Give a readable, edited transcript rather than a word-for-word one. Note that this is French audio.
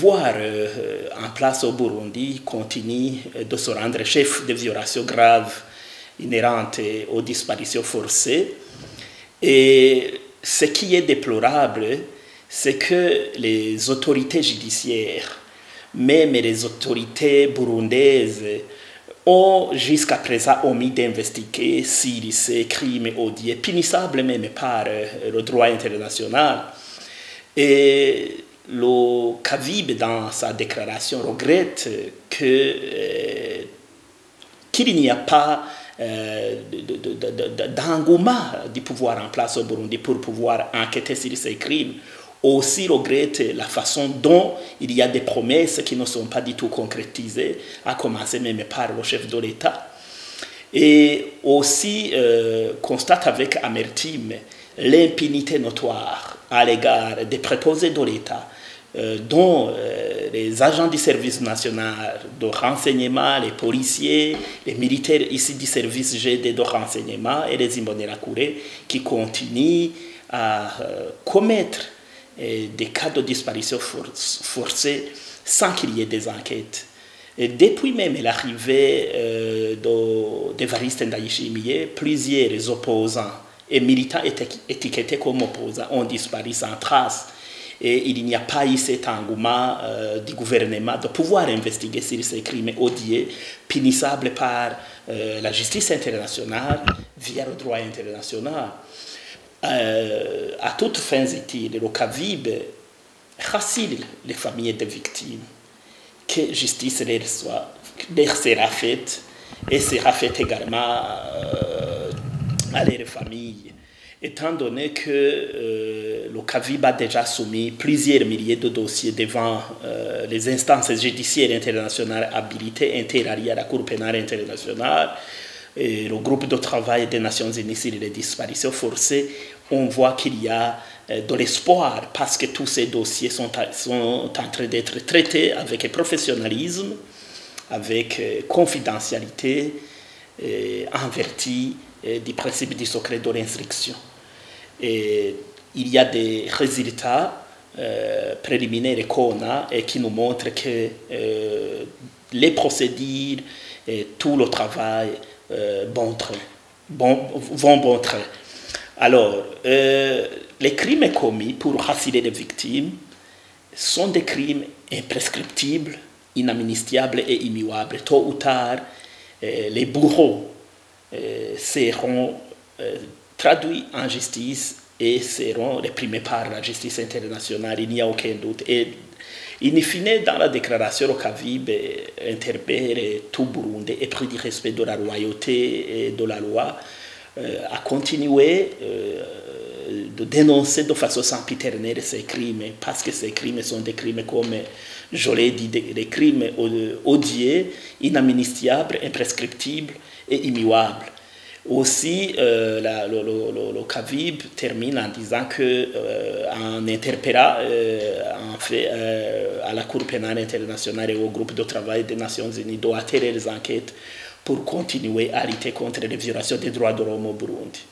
pouvoir en place au Burundi continue de se rendre chef de violations graves inhérentes aux disparitions forcées. Et ce qui est déplorable, c'est que les autorités judiciaires, même les autorités burundaises, ont jusqu'à présent omis d'investiguer si ces crimes odieux, punissables même par le droit international. Et le CAVIB, dans sa déclaration, regrette qu'il n'y a pas d'engouement du pouvoir en place au Burundi pour pouvoir enquêter sur ces crimes. Aussi regrette la façon dont il y a des promesses qui ne sont pas du tout concrétisées, à commencer même par le chef de l'État. Et aussi constate avec amertume l'impunité notoire à l'égard des préposés de l'État, dont les agents du service national de renseignement, les policiers, les militaires ici du service GD de renseignement et les Imbonerakure qui continuent à commettre des cas de disparition forcée sans qu'il y ait des enquêtes. Et depuis même l'arrivée d'Evariste Ndayishimiye, plusieurs opposants et militants étiquetés comme opposants ont disparu sans trace. Et il n'y a pas eu cet engouement du gouvernement de pouvoir investiguer sur ces crimes odieux, punissables par la justice internationale via le droit international. À toutes fins utiles, le CAVIB rassure les familles des victimes que justice leur sera faite et sera faite également à leurs familles, étant donné que le CAVIB a déjà soumis plusieurs milliers de dossiers devant les instances judiciaires internationales habilitées inter alia à la Cour pénale internationale et le groupe de travail des Nations Unies sur les disparitions forcées. On voit qu'il y a de l'espoir parce que tous ces dossiers sont en train d'être traités avec professionnalisme, avec confidentialité, en vertu du principe du secret de l'instruction. Et il y a des résultats préliminaires qu'on a et qui nous montrent que les procédures et tout le travail vont bon train. Alors, les crimes commis pour rassurer les victimes sont des crimes imprescriptibles, inamnistiables et immuables. Tôt ou tard, les bourreaux seront traduits en justice et seront réprimés par la justice internationale, il n'y a aucun doute. Et in fine, dans la déclaration, le CAVIB interpelle tout Burundi et pris du respect de la royauté et de la loi, à continuer de dénoncer de façon sempiternelle ces crimes, parce que ces crimes sont des crimes, comme je l'ai dit, des crimes odieux, inamnistiables, imprescriptibles et immuables. Aussi, le CAVIB termine en disant en interpellant en fait, à la Cour pénale internationale et au groupe de travail des Nations Unies de attirer les enquêtes pour continuer à lutter contre les violations des droits de l'homme au Burundi.